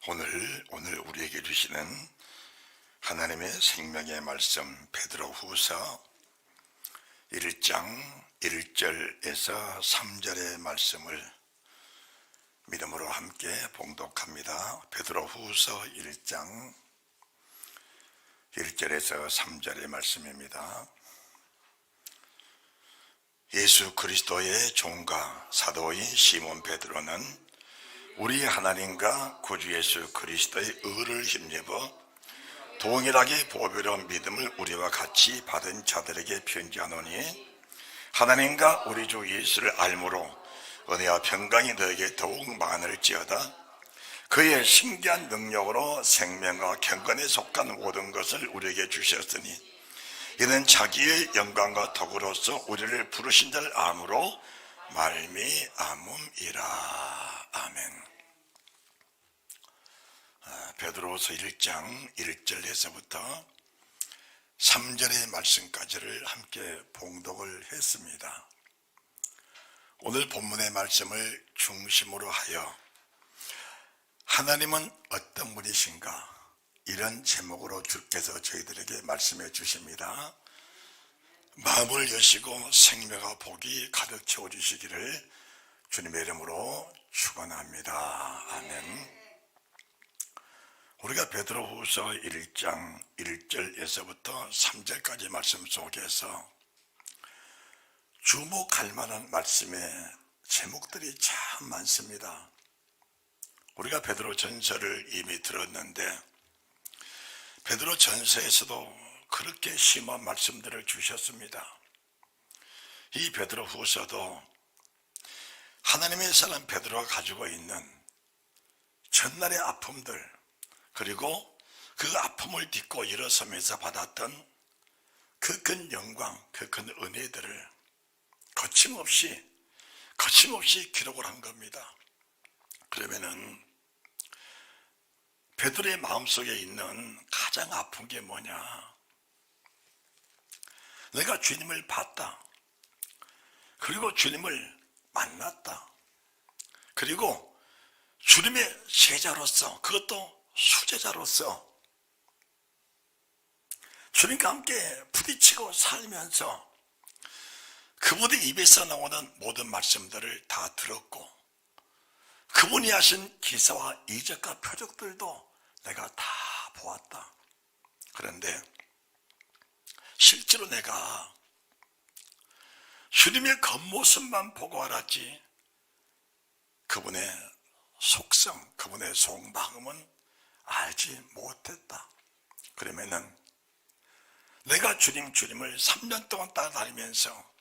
오늘 우리에게 주시는 하나님의 생명의 말씀 베드로후서 1장 1절에서 3절의 말씀을 믿음으로 함께 봉독합니다. 베드로후서 1장 1절에서 3절의 말씀입니다. 예수 그리스도의 종과 사도인 시몬 베드로는 우리 하나님과 구주 예수 그리스도의 의를 힘입어 동일하게 보배로운 믿음을 우리와 같이 받은 자들에게 편지하노니, 하나님과 우리 주 예수를 알므로 은혜와 평강이 너에게 더욱 많을지어다. 그의 신기한 능력으로 생명과 경건에 속한 모든 것을 우리에게 주셨으니 이는 자기의 영광과 덕으로서 우리를 부르신 자를 암으로 말미암음이라. 아멘. 베드로후서 1장 1절에서부터 3절의 말씀까지를 함께 봉독을 했습니다. 오늘 본문의 말씀을 중심으로 하여 하나님은 어떤 분이신가, 이런 제목으로 주께서 저희들에게 말씀해 주십니다. 마음을 여시고 생명과 복이 가득 채워주시기를 주님의 이름으로 축원합니다. 아멘. 우리가 베드로후서 1장 1절에서부터 3절까지 말씀 속에서 주목할 만한 말씀의 제목들이 참 많습니다. 우리가 베드로 전서를 이미 들었는데 베드로 전서에서도 그렇게 심한 말씀들을 주셨습니다. 이 베드로 후서도 하나님의 사람 베드로가 가지고 있는 전날의 아픔들, 그리고 그 아픔을 딛고 일어서면서 받았던 그 큰 영광, 그 큰 은혜들을 거침없이 기록을 한 겁니다. 그러면은 베드로의 마음속에 있는 가장 아픈 게 뭐냐? 내가 주님을 봤다. 그리고 주님을 만났다. 그리고 주님의 제자로서, 그것도 수제자로서 주님과 함께 부딪히고 살면서 그분의 입에서 나오는 모든 말씀들을 다 들었고, 그분이 하신 기사와 이적과 표적들도 내가 다 보았다. 그런데 실제로 내가 주님의 겉모습만 보고 알았지 그분의 속성, 그분의 속마음은 알지 못했다. 그러면은 내가 주님을 3년 동안 따라다니면서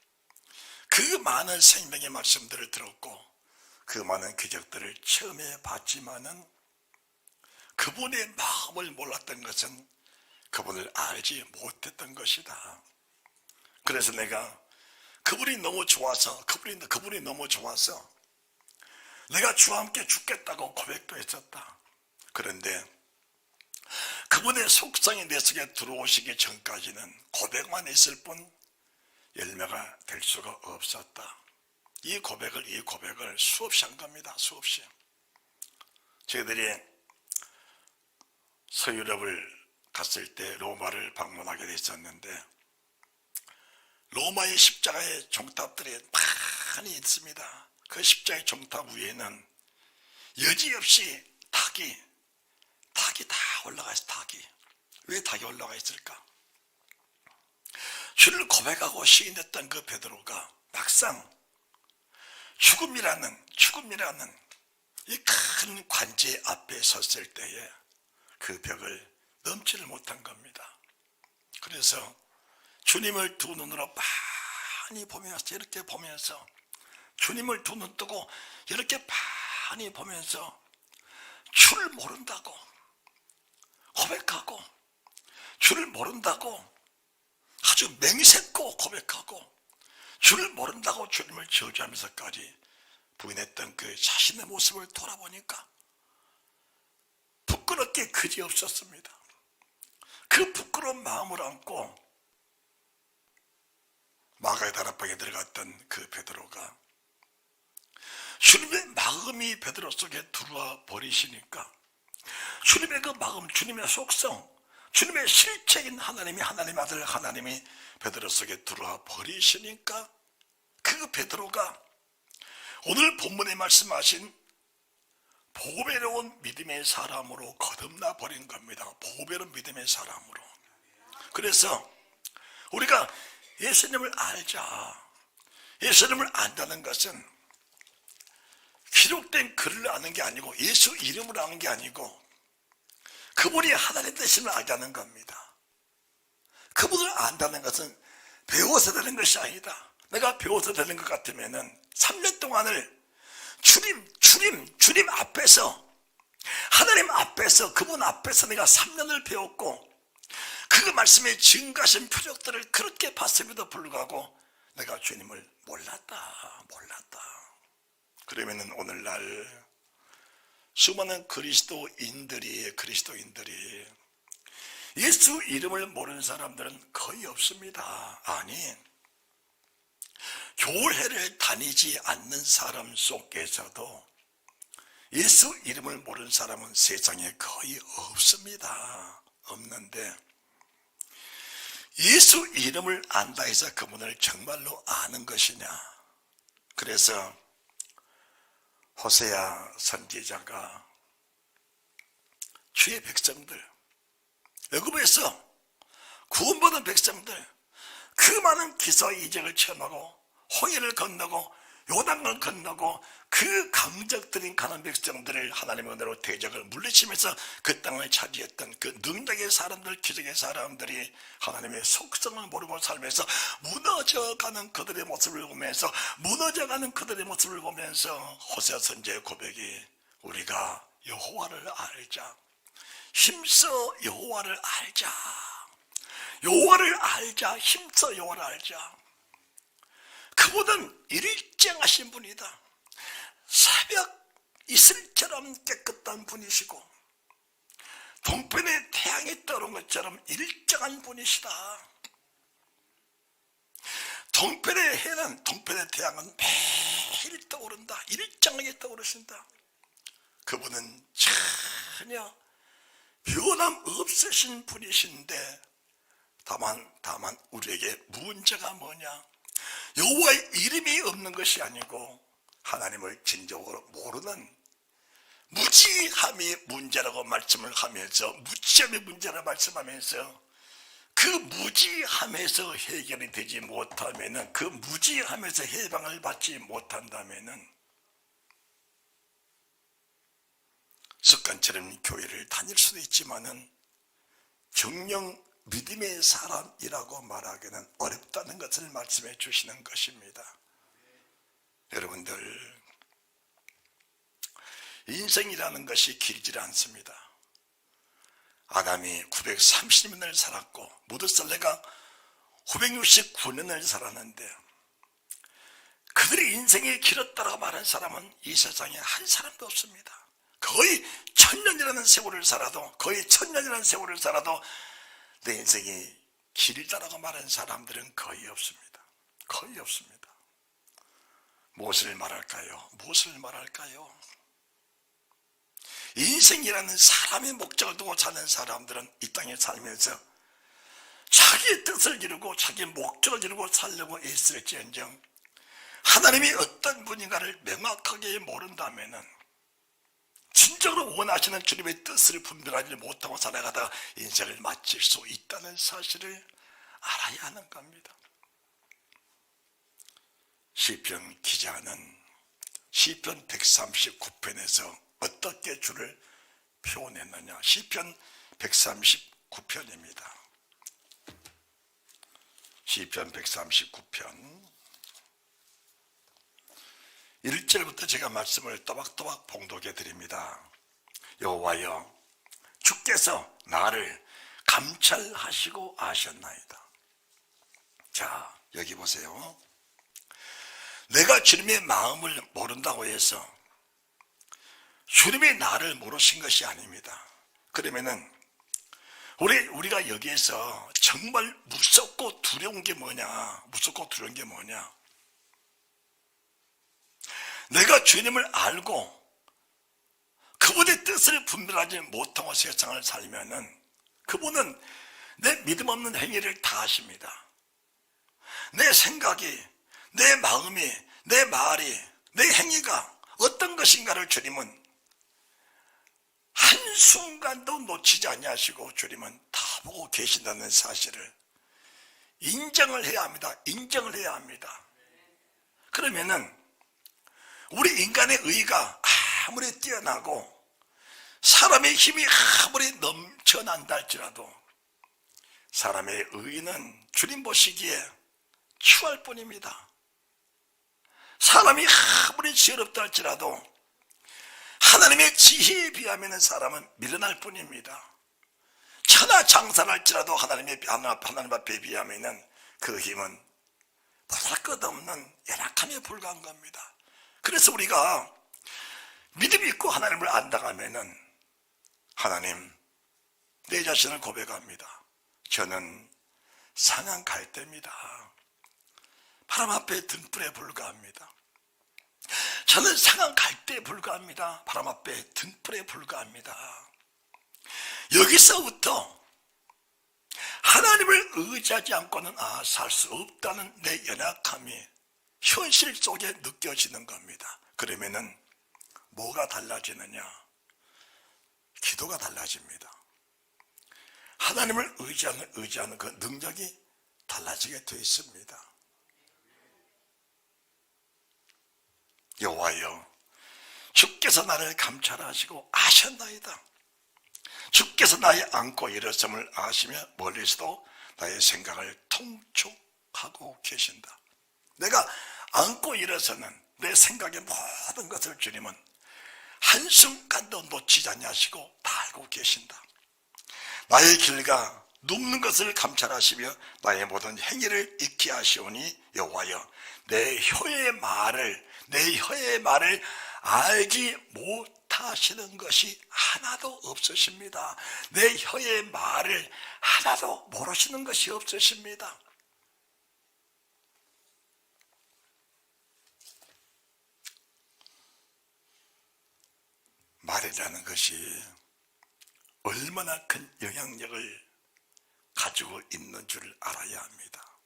그 많은 생명의 말씀들을 들었고 그 많은 기적들을 처음에 봤지만은 그분의 마음을 몰랐던 것은 그분을 알지 못했던 것이다. 그래서 내가 그분이 너무 좋아서 내가 주와 함께 죽겠다고 고백도 했었다. 그런데 그분의 속성이 내 속에 들어오시기 전까지는 고백만 했을 뿐 열매가 될 수가 없었다. 이 고백을 수없이 한 겁니다. 수없이. 저희들이 서유럽을 갔을 때 로마를 방문하게 됐었는데 로마의 십자가의 종탑들이 많이 있습니다. 그 십자가의 종탑 위에는 여지없이 닭이 다 올라가 있어. 왜 닭이 올라가 있을까? 주를 고백하고 시인했던 그 베드로가 막상 죽음이라는 이 큰 관제 앞에 섰을 때에 그 벽을 넘지를 못한 겁니다. 그래서 주님을 두 눈으로 많이 보면서, 이렇게 보면서 주님을 두 눈 뜨고 이렇게 많이 보면서 주를 모른다고 고백하고, 주를 모른다고 아주 맹세코 고백하고, 주를 모른다고 주님을 저주하면서까지 부인했던 그 자신의 모습을 돌아보니까 부끄럽게 그지없었습니다. 그 부끄러운 마음을 안고 마가의 다락방에 들어갔던 그 베드로가 주님의 마음이 베드로 속에 들어와 버리시니까 주님의 그 마음, 주님의 속성, 주님의 실체인 하나님이, 하나님의 아들 하나님이 베드로 속에 들어와 버리시니까 그 베드로가 오늘 본문에 말씀하신 보배로운 믿음의 사람으로 거듭나 버린 겁니다. 보배로운 믿음의 사람으로. 그래서 우리가 예수님을 알자, 예수님을 안다는 것은 기록된 글을 아는 게 아니고 예수 이름을 아는 게 아니고 그분이 하나님 되심을 알자는 겁니다. 그분을 안다는 것은 배워서 되는 것이 아니다. 내가 배워서 되는 것 같으면은 3년 동안을 주님 앞에서, 하나님 앞에서, 그분 앞에서 내가 3년을 배웠고 그 말씀에 증가하신 표적들을 그렇게 봤음에도 불구하고 내가 주님을 몰랐다. 그러면은 오늘날 수많은 그리스도인들이 예수 이름을 모르는 사람들은 거의 없습니다. 아니, 교회를 다니지 않는 사람 속에서도 예수 이름을 모르는 사람은 세상에 거의 없습니다. 없는데 예수 이름을 안다 해서 그분을 정말로 아는 것이냐? 그래서 호세아 선지자가 주의 백성들, 애굽에서 구원받은 백성들, 그 많은 기사 이적을 체험하고 홍해를 건너고 요단강을 건너고 그 강적들인 가난 백성들을 하나님의 은혜로 대적을 물리치면서 그 땅을 차지했던 그 능력의 사람들, 기적의 사람들이 하나님의 속성을 모르고 살면서 무너져가는 그들의 모습을 보면서 호세아 선지자의 고백이 우리가 여호와를 알자, 힘써 여호와를 알자, 힘써 여호와를 알자. 그분은 일정하신 분이다. 새벽 이슬처럼 깨끗한 분이시고 동편에 태양이 떠오른 것처럼 일정한 분이시다. 동편의 해는, 동편의 태양은 매일 떠오른다. 일정하게 떠오르신다. 그분은 전혀 변함 없으신 분이신데 다만 우리에게 문제가 뭐냐? 여호와의 이름이 없는 것이 아니고 하나님을 진정으로 모르는 무지함이 문제라고 말씀을 하면서, 무지함이 문제라고 말씀하면서 그 무지함에서 해결이 되지 못하면은, 그 무지함에서 해방을 받지 못한다면은 습관처럼 교회를 다닐 수도 있지만은 정령 믿음의 사람이라고 말하기는 어렵다는 것을 말씀해 주시는 것입니다. 여러분들, 인생이라는 것이 길지 않습니다. 아담이 930년을 살았고 무드살레가 969년을 살았는데 그들의 인생이 길었다고 말한 사람은 이 세상에 한 사람도 없습니다. 거의 1000년이라는 세월을 살아도 내 인생이 길다라고 말하는 사람들은 거의 없습니다. 거의 없습니다. 무엇을 말할까요? 인생이라는 사람의 목적을 두고 사는 사람들은 이 땅에 살면서 자기의 뜻을 이루고 자기의 목적을 이루고 살려고 애쓸지언정 하나님이 어떤 분인가를 명확하게 모른다면은, 진정으로 원하시는 주님의 뜻을 분별하지 못하고 살아가다가 인생을 마칠 수 있다는 사실을 알아야 하는 겁니다. 시편 기자는 시편 139편에서 어떻게 주를 표현했느냐? 시편 139편입니다. 시편 139편 1절부터 제가 말씀을 또박또박 봉독해 드립니다. 여호와여, 주께서 나를 감찰하시고 아셨나이다. 자, 여기 보세요. 내가 주님의 마음을 모른다고 해서 주님이 나를 모르신 것이 아닙니다. 그러면은 우리가 여기에서 정말 무섭고 두려운 게 뭐냐? 내가 주님을 알고 그분의 뜻을 분별하지 못하고 세상을 살면은 그분은 내 믿음 없는 행위를 다 하십니다. 내 생각이, 내 마음이, 내 말이, 내 행위가 어떤 것인가를 주님은 한순간도 놓치지 아니하시고 주님은 다 보고 계신다는 사실을 인정을 해야 합니다. 인정을 해야 합니다. 그러면은 우리 인간의 의가 아무리 뛰어나고 사람의 힘이 아무리 넘쳐난다 할지라도 사람의 의는 주님 보시기에 추할 뿐입니다. 사람이 아무리 지혜롭다 할지라도 하나님의 지혜에 비하면 사람은 미련할 뿐입니다. 천하장사할지라도 하나님 앞에 비하면 그 힘은 보잘것없는 연약함에 불과한 겁니다. 그래서 우리가 믿음 있고 하나님을 안다가면은 하나님, 내 자신을 고백합니다. 저는 상한 갈대입니다. 바람 앞에 등불에 불과합니다. 저는 상한 갈대에 불과합니다. 바람 앞에 등불에 불과합니다. 여기서부터 하나님을 의지하지 않고는 살 수 없다는 내 연약함이 현실 속에 느껴지는 겁니다. 그러면은 뭐가 달라지느냐? 기도가 달라집니다. 하나님을 의지하는 그 능력이 달라지게 되어 있습니다. 여호와여, 주께서 나를 감찰하시고 아셨나이다. 주께서 나의 안고 일어섬을 아시며 멀리서도 나의 생각을 통촉하고 계신다. 내가 안고 일어서는 내 생각의 모든 것을 주님은 한순간도 놓치지 않으시고 다 알고 계신다. 나의 길과 눕는 것을 감찰하시며 나의 모든 행위를 익히 하시오니 여호와여, 내 혀의 말을 알지 못하시는 것이 하나도 없으십니다. 내 혀의 말을 하나도 모르시는 것이 없으십니다. 말이라는 것이 얼마나 큰 영향력을 가지고 있는 줄 알아야 합니다.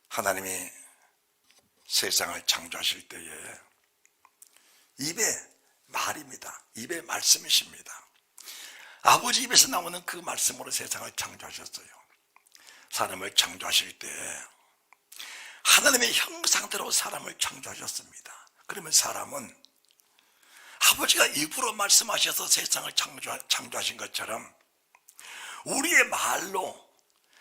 하나님이 세상을 창조하실 때에 입에 말입니다. 입에 말씀이십니다. 아버지 입에서 나오는 그 말씀으로 세상을 창조하셨어요. 사람을 창조하실 때 하나님의 형상대로 사람을 창조하셨습니다. 그러면 사람은 아버지가 입으로 말씀하셔서 세상을 창조하신 것처럼 우리의 말로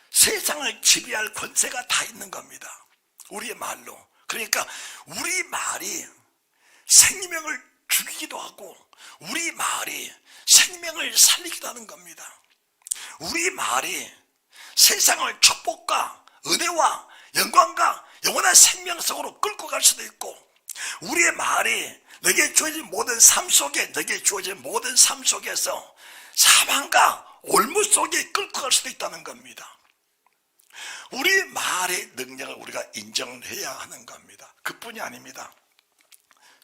세상을 지배할 권세가 다 있는 겁니다. 우리의 말로. 그러니까 우리 말이 생명을 죽이기도 하고 우리 말이 생명을 살리기도 하는 겁니다. 우리 말이 세상을 축복과 은혜와 영광과 영원한 생명 속으로 끌고 갈 수도 있고 우리의 말이 내게 주어진 모든 삶 속에서 사망과 올무 속에 끌고 갈 수도 있다는 겁니다. 우리 말의 능력을 우리가 인정해야 하는 겁니다. 그뿐이 아닙니다.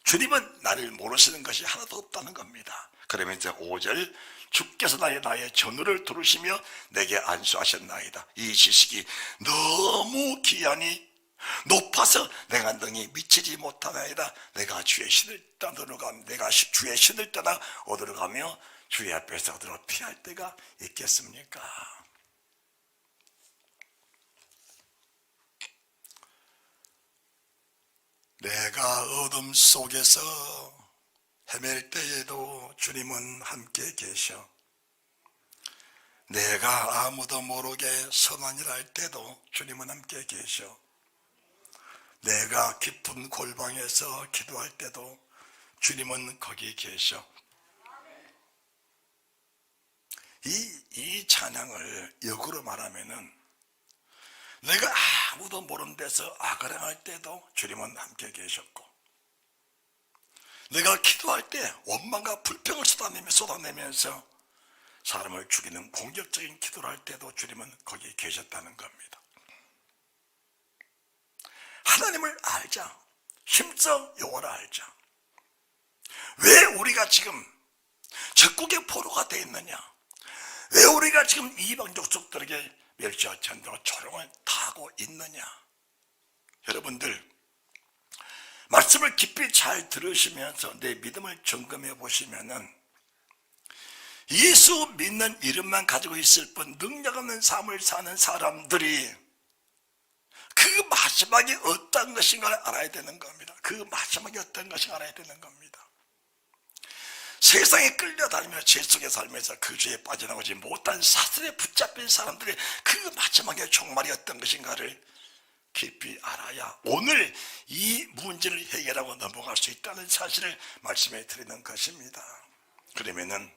주님은 나를 모르시는 것이 하나도 없다는 겁니다. 그러면 이제 5절, 주께서 나의 전우를 두르시며 내게 안수하셨나이다. 이 지식이 너무 귀하니 높아서 내가 능히 미치지 못하나이다. 내가 주의 신을 따라 어디로 가며 주의 앞에서 어디로 피할 때가 있겠습니까? 내가 어둠 속에서 헤맬 때에도 주님은 함께 계셔. 내가 아무도 모르게 선한 일 할 때도 주님은 함께 계셔. 내가 깊은 골방에서 기도할 때도 주님은 거기 계셔. 이 찬양을 역으로 말하면은 내가 아무도 모르는 데서 아가랑할 때도 주님은 함께 계셨고 내가 기도할 때 원망과 불평을 쏟아내면서 사람을 죽이는 공격적인 기도를 할 때도 주님은 거기 계셨다는 겁니다. 하나님을 알자. 힘써 여호와를 알자. 왜 우리가 지금 적국의 포로가 되어 있느냐? 왜 우리가 지금 이방 족속들에게 멸시와 전도와 조롱을 타고 있느냐? 여러분들, 말씀을 깊이 잘 들으시면서 내 믿음을 점검해 보시면은 예수 믿는 이름만 가지고 있을 뿐 능력 없는 삶을 사는 사람들이 그 마지막이 어떤 것인가를 알아야 되는 겁니다. 그 마지막이 어떤 것인가 알아야 되는 겁니다. 세상에 끌려다니며 죄 속에 살면서 그 죄에 빠져나오지 못한 사슬에 붙잡힌 사람들의 그 마지막의 종말이 어떤 것인가를 깊이 알아야 오늘 이 문제를 해결하고 넘어갈 수 있다는 사실을 말씀해 드리는 것입니다. 그러면은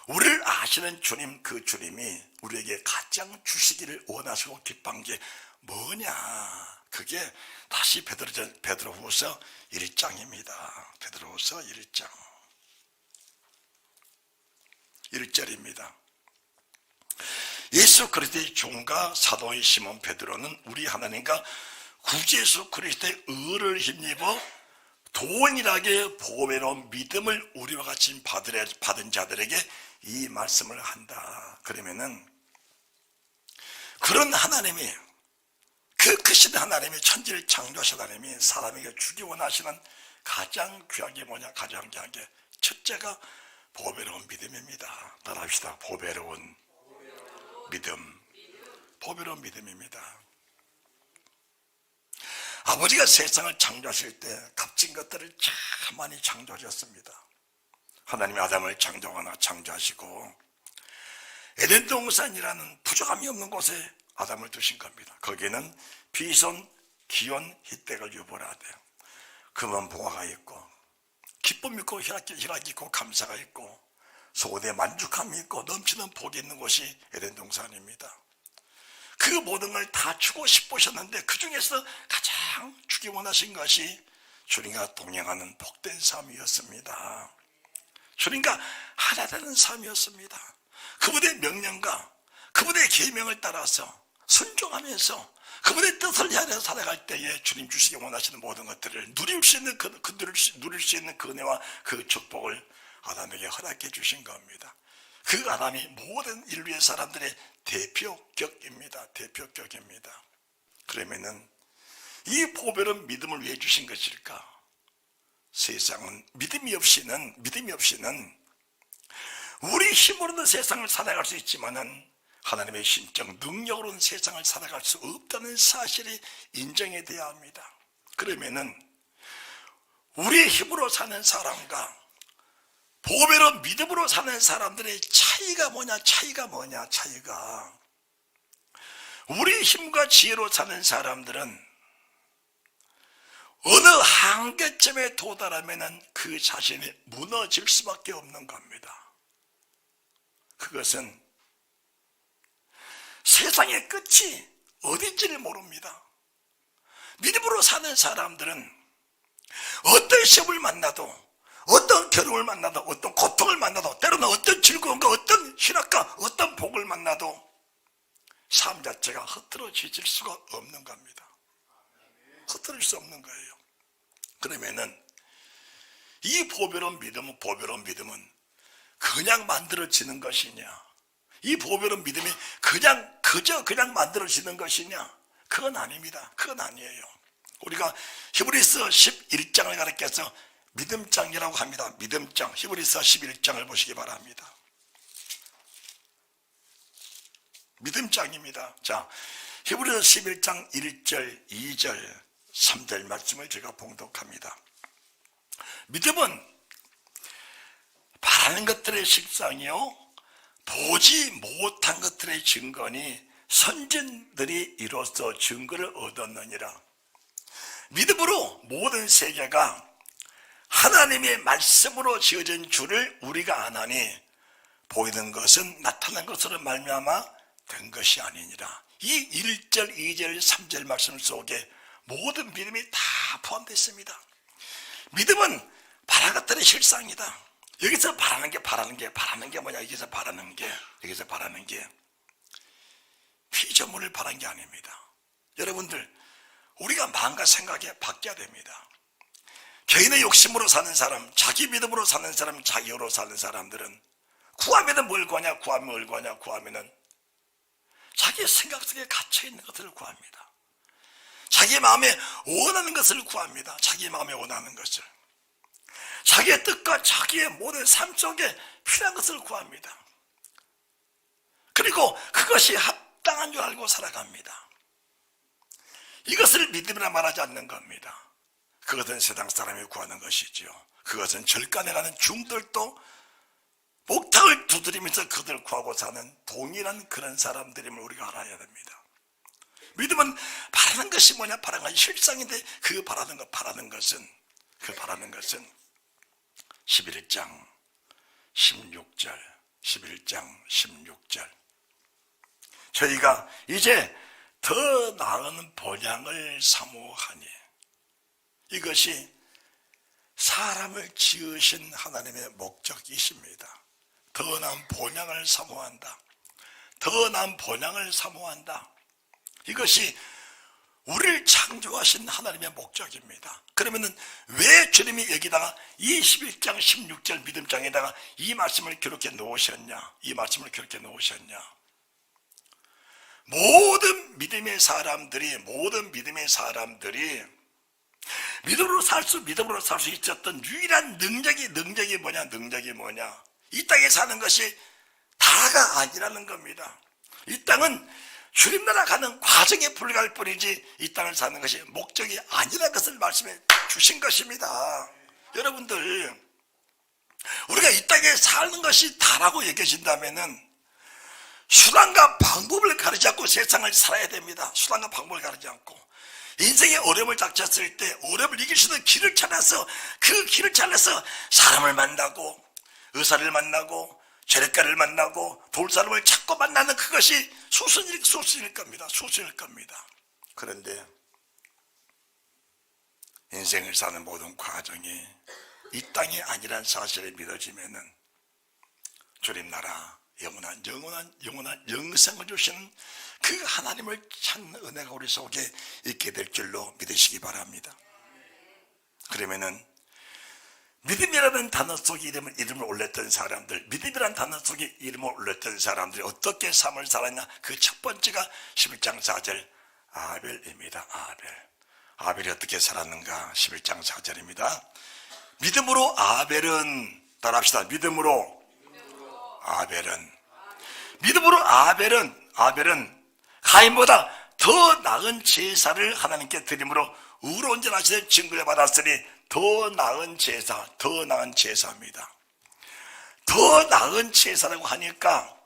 우리를 아시는 주님, 그 주님이 우리에게 가장 주시기를 원하시고 기뻐한 게 뭐냐? 그게 다시 베드로후서 1장입니다. 베드로후서 1장 1절입니다. 예수 그리스도의 종과 사도의 시몬 베드로는 우리 하나님과 구주 예수 그리스도의 의를 힘입어 동일하게 보배로운 믿음을 우리와 같이 받은 자들에게 이 말씀을 한다. 그러면은 그런 하나님이, 그 크신 하나님이, 천지를 창조하신 하나님이 사람에게 주기 원하시는 가장 귀한 게 뭐냐? 가장 귀한 게 첫째가 보배로운 믿음입니다. 따라합시다. 보배로운 믿음. 보배로운 믿음입니다. 아버지가 세상을 창조하실 때 값진 것들을 참 많이 창조하셨습니다. 하나님이 아담을 창조하시고 에덴 동산이라는 부족함이 없는 곳에 아담을 두신 겁니다. 거기에는 비손, 기온, 희택을 유발하되 금은 보화가 있고 기쁨이 있고 희락이 있고 감사가 있고 소원에 만족함이 있고 넘치는 복이 있는 곳이 에덴 동산입니다. 그 모든 걸 다 주고 싶으셨는데 그 중에서 가장 주기 원하신 것이 주님과 동행하는 복된 삶이었습니다. 주님과 하나 되는 삶이었습니다. 그분의 명령과 그분의 계명을 따라서 순종하면서 그분의 뜻을 향해서 살아갈 때에 주님 주시기 원하시는 모든 것들을 누릴 수 있는 누릴 수 있는 그 은혜와 그 축복을 아담에게 허락해 주신 겁니다. 그 아담이 모든 인류의 사람들의 대표격입니다. 대표격입니다. 그러면은 이 보배로운 믿음을 왜 주신 것일까? 세상은 믿음이 없이는 우리 힘으로는 세상을 살아갈 수 있지만은 하나님의 신적 능력으로는 세상을 살아갈 수 없다는 사실이 인정이 돼야 합니다. 그러면은 우리의 힘으로 사는 사람과 보배로운 믿음으로 사는 사람들의 차이가 뭐냐? 차이가 우리 힘과 지혜로 사는 사람들은 어느 한계점에 도달하면 그 자신이 무너질 수밖에 없는 겁니다. 그것은 세상의 끝이 어딘지를 모릅니다. 믿음으로 사는 사람들은 어떤 시험을 만나도, 어떤 괴로움을 만나도, 어떤 고통을 만나도, 때로는 어떤 즐거움과 어떤 희락과 어떤 복을 만나도 삶 자체가 흐트러질 수가 없는 겁니다. 흐트릴 수 없는 거예요. 그러면은 이 보배로운 믿음은 그냥 만들어지는 것이냐? 이 보배로운 믿음이 그냥 만들어지는 것이냐? 그건 아닙니다. 그건 아니에요. 우리가 히브리서 11장을 가르쳐서 믿음장이라고 합니다. 믿음장. 히브리서 11장을 보시기 바랍니다. 믿음장입니다. 자, 히브리서 11장 1절, 2절, 3절 말씀을 제가 봉독합니다. 믿음은 바라는 것들의 실상이요 보지 못한 것들의 증거니 선진들이 이로써 증거를 얻었느니라. 믿음으로 모든 세계가 하나님의 말씀으로 지어진 줄을 우리가 아나니 보이는 것은 나타난 것으로 말미암아 된 것이 아니니라. 이 1절, 2절, 3절 말씀 속에 모든 믿음이 다 포함되어 있습니다. 믿음은 바라는 것들의 실상이다. 여기서 바라는 게 뭐냐? 여기서 바라는 게 피조물을 바라는 게 아닙니다. 여러분들, 우리가 마음과 생각이 바뀌어야 됩니다. 개인의 욕심으로 사는 사람, 자기 믿음으로 사는 사람, 자기 힘으로 사는 사람들은 구하면은 뭘 구하냐, 구하면 뭘 구하냐, 구하면은 자기의 생각 속에 갇혀있는 것을 구합니다. 자기 마음에 원하는 것을 구합니다. 자기 마음에 원하는 것을, 자기의 뜻과 자기의 모든 삶 속에 필요한 것을 구합니다. 그리고 그것이 합당한 줄 알고 살아갑니다. 이것을 믿음이라 말하지 않는 겁니다. 그것은 세상 사람이 구하는 것이지요. 그것은 절간에 가는 중들도 목탁을 두드리면서 그들 구하고 사는 동일한 그런 사람들임을 우리가 알아야 됩니다. 믿음은 바라는 것이 뭐냐? 바라는 것이 실상인데 그 바라는 것은 11장 16절 저희가 이제 더 나은 본향을 사모하니, 이것이 사람을 지으신 하나님의 목적이십니다. 더 나은 본향을 사모한다. 더 나은 본향을 사모한다. 이것이 우리를 창조하신 하나님의 목적입니다. 그러면은 왜 주님이 여기다가 21장 16절 믿음장에다가 이 말씀을 기록해 놓으셨냐? 이 말씀을 기록해 놓으셨냐? 모든 믿음의 사람들이 믿음으로 살 수 있었던 유일한 능력이 뭐냐? 이 땅에 사는 것이 다가 아니라는 겁니다. 이 땅은 주님 나라 가는 과정에 불과할 뿐이지 이 땅을 사는 것이 목적이 아니라는 것을 말씀해 주신 것입니다. 여러분들, 우리가 이 땅에 사는 것이 다라고 여겨진다면은 수단과 방법을 가리지 않고 세상을 살아야 됩니다. 수단과 방법을 가리지 않고 인생의 어려움을 닥쳤을 때 어려움을 이길 수 있는 길을 찾아서 그 길을 찾아서 사람을 만나고 의사를 만나고 재래가를 만나고 돌사람을 찾고 만나는 그것이 수순일 겁니다. 그런데 인생을 사는 모든 과정이 이 땅이 아니란 사실을 믿어지면은 주님 나라 영원한 영생을 주시는 그 하나님을 찾는 은혜가 우리 속에 있게 될 줄로 믿으시기 바랍니다. 그러면은 믿음이라는 단어 속에 이름을 올렸던 사람들, 믿음이라는 단어 속에 이름을 올렸던 사람들이 어떻게 삶을 살았냐? 그 첫 번째가 11장 4절 아벨입니다. 아벨이 어떻게 살았는가? 11장 4절입니다. 믿음으로 따라합시다. 믿음으로 아벨은 가인보다 더 나은 제사를 하나님께 드림으로 의로운전하시는 증거를 받았으니 더 나은 제사입니다. 더 나은 제사라고 하니까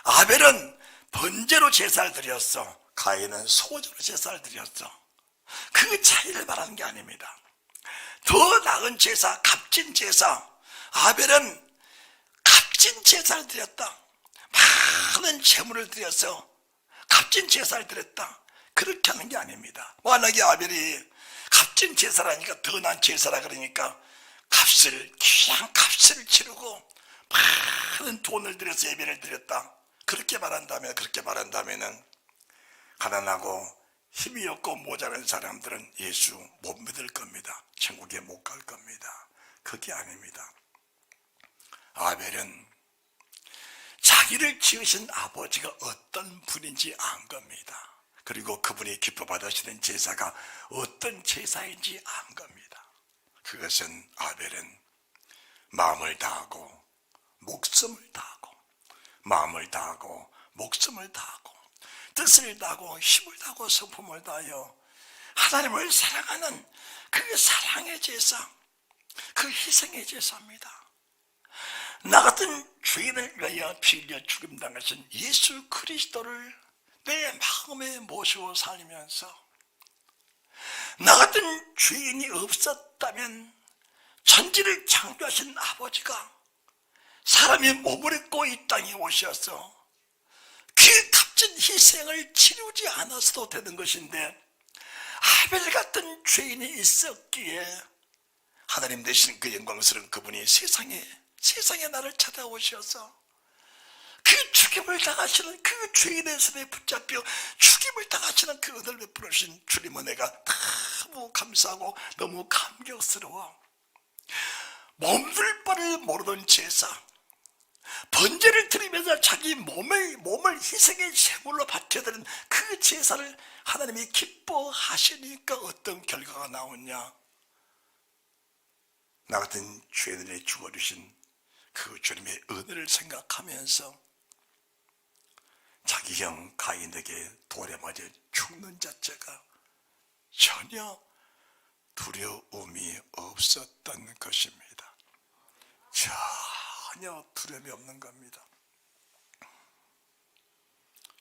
아벨은 번제로 제사를 드렸어. 가인은 소제로 제사를 드렸어. 그 차이를 말하는 게 아닙니다. 더 나은 제사, 값진 제사. 아벨은 값진 제사를 드렸다. 많은 재물을 드려서 값진 제사를 드렸다. 그렇게 하는 게 아닙니다. 만약에 아벨이 값진 제사라니까 더 나은 제사라 그러니까 귀한 값을 치르고 많은 돈을 들여서 예배를 드렸다. 그렇게 말한다면은 가난하고 힘이 없고 모자란 사람들은 예수 못 믿을 겁니다. 천국에 못 갈 겁니다. 그게 아닙니다. 아벨은 자기를 지으신 아버지가 어떤 분인지 안 겁니다. 그리고 그분이 기뻐 받으시는 제사가 어떤 제사인지 안 겁니다. 그것은 아벨은 마음을 다하고 목숨을 다하고 뜻을 다하고 힘을 다하고 성품을 다하여 하나님을 사랑하는 그 사랑의 제사, 그 희생의 제사입니다. 나 같은 죄인을 위하여 피 흘려 죽임당하신 예수 그리스도를 내 마음에 모시고 살면서 나 같은 죄인이 없었다면 천지를 창조하신 아버지가 사람의 몸을 입고 이 땅에 오셔서 그 값진 희생을 치르지 않았어도 되는 것인데 아벨 같은 죄인이 있었기에 하나님 되신 그 영광스러운 그분이 세상에 나를 찾아오셔서 그 그 죽임을 당하시는 그 죄인의 손에 붙잡혀 죽임을 당하시는 그 은혜를 베풀으신 주님 은혜가 너무 감사하고 너무 감격스러워. 몸둘 바를 모르던 제사, 번제를 드리면서 자기 몸을 희생의 제물로 바쳐드리는 그 제사를 하나님이 기뻐하시니까 어떤 결과가 나오냐? 나 같은 죄인을 죽어주신 그 주님의 은혜를 생각하면서 자기 형 가인에게 돌에 맞아 죽는 자체가 전혀 두려움이 없었던 것입니다. 전혀 두려움이 없는 겁니다.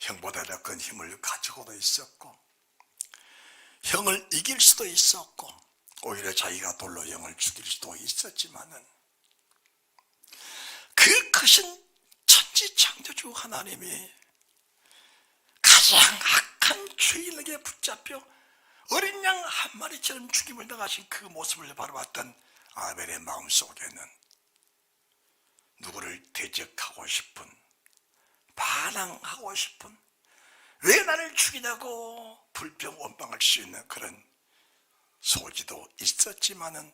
형보다 더 큰 힘을 가지고도 있었고 형을 이길 수도 있었고 오히려 자기가 돌로 형을 죽일 수도 있었지만은 그 크신 천지창조주 하나님이 가장 악한 죄인에게 붙잡혀 어린 양 한 마리처럼 죽임을 당하신 그 모습을 바라봤던 아벨의 마음속에는 누구를 대적하고 싶은, 반항하고 싶은, 왜 나를 죽이냐고 불평 원망할 수 있는 그런 소지도 있었지만은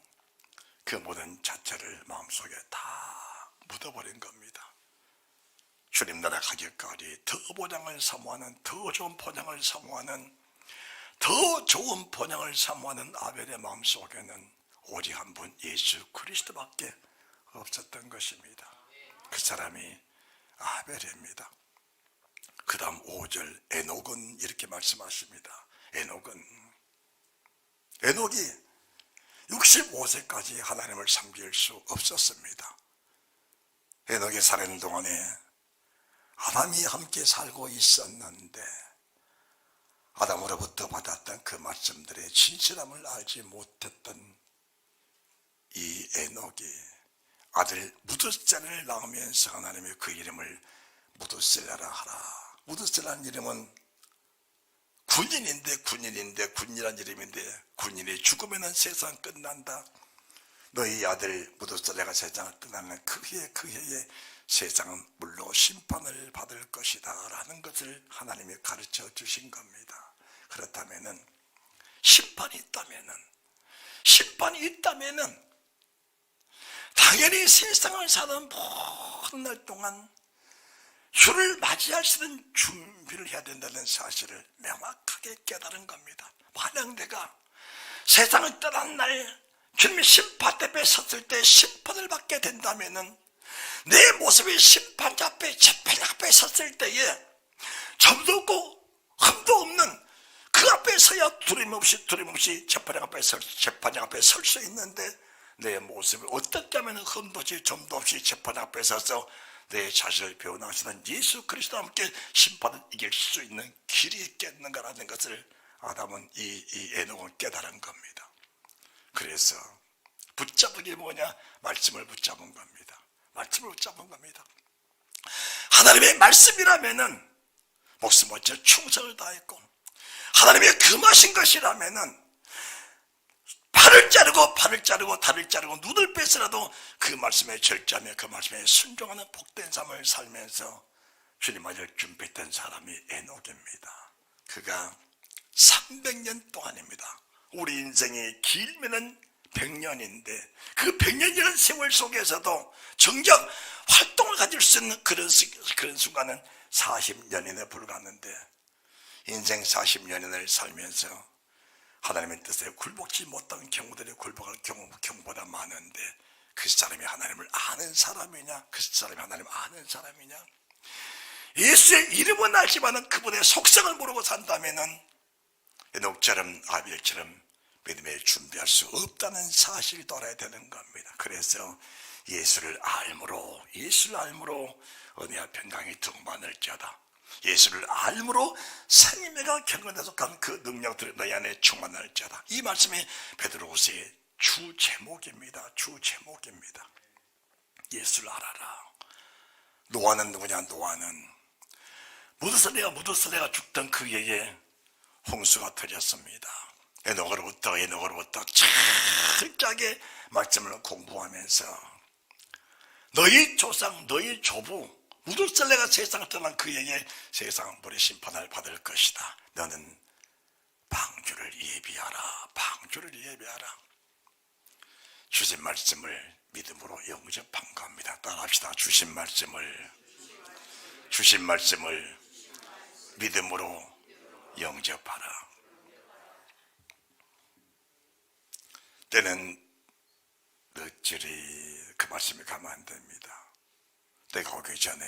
그 모든 자체를 마음속에 다 묻어버린 겁니다. 주님 나라 가기까지 더 보장을 사모하는, 더 좋은 보장을 사모하는, 더 좋은 본향을 사모하는 아벨의 마음속에는 오직 한 분 예수 그리스도밖에 없었던 것입니다. 그 사람이 아벨입니다. 그 다음 5절 에녹은 이렇게 말씀하십니다. 에녹이 65세까지 하나님을 섬길 수 없었습니다. 에녹이 사는 동안에 아담이 함께 살고 있었는데 아담으로부터 받았던 그 말씀들의 진실함을 알지 못했던 이 에녹이 아들 무드셀라를 낳으면서 하나님이 그 이름을 무드셀라라 하라. 무드셀라는 이름은 군인이란 이름인데 군인이 죽으면 세상 끝난다. 너희 아들 무드셀라가 세상을 떠나는 그 해에 세상은 물로 심판을 받을 것이다 라는 것을 하나님이 가르쳐 주신 겁니다. 그렇다면은 심판이 있다면은 당연히 세상을 사는 모든 날 동안 주를 맞이할 수 있는 준비를 해야 된다는 사실을 명확하게 깨달은 겁니다. 만약 내가 세상을 떠난 날 주님이 심판 앞에 섰을 때 심판을 받게 된다면은 내 모습이 심판자 앞에 재판장 앞에 섰을 때에 점도 없고 흠도 없는 그 앞에 서야 두려움 없이 재판장 앞에 설 수 있는데 내 모습을 어떻게 하면 흠도 없이 점도 없이 재판장 앞에 서서 내 자신을 배워나가시는 예수 그리스도와 함께 심판을 이길 수 있는 길이 있겠는가라는 것을 아담은 이 에녹은 깨달은 겁니다. 그래서 붙잡은 게 뭐냐? 말씀을 붙잡은 겁니다. 하나님의 말씀이라면은 목숨 바쳐 충성을 다했고 하나님의 금하신 것이라면은 팔을 자르고 다리를 자르고 눈을 빼서라도 그 말씀에 절제하며 그 말씀에 순종하는 복된 삶을 살면서 주님을 준비했던 사람이 에녹입니다. 그가 300년 동안입니다. 우리 인생이 길면은 100년인데 그 100년이라는 세월 속에서도 정작 활동을 가질 수 있는 그런 순간은 40년이나 불과했는데 인생 40년을 살면서 하나님의 뜻에 굴복지 못한 경우들이 굴복할 경우보다 많은데 그 사람이 하나님을 아는 사람이냐? 그 사람이 하나님을 아는 사람이냐? 예수의 이름은 알지만 그분의 속성을 모르고 산다면은 에녹처럼 아벨처럼 믿음에 준비할 수 없다는 사실을 알아야 되는 겁니다. 그래서 예수를 알므로 은혜와 평강이 충만할지어다. 예수를 알므로 생명의 경건에 속한 그 능력들이 너희 안에 충만할지어다. 이 말씀이 베드로후서의 주 제목입니다. 예수를 알아라. 노아는 누구냐? 노아는 무드셀라가 죽던 그 해에 홍수가 터졌습니다. 에녹으로부터 철저하게 말씀을 공부하면서 너희 조상, 너희 조부 우두설레가 세상을 떠난 그에게 세상은 불의 심판을 받을 것이다. 너는 방주를 예비하라. 방주를 예비하라. 주신 말씀을 믿음으로 영접한 겁니다. 따라합시다. 주신 말씀을 믿음으로 영접하라. 때는 늦으리 그 말씀이 가면 안 됩니다. 때가 오기 전에,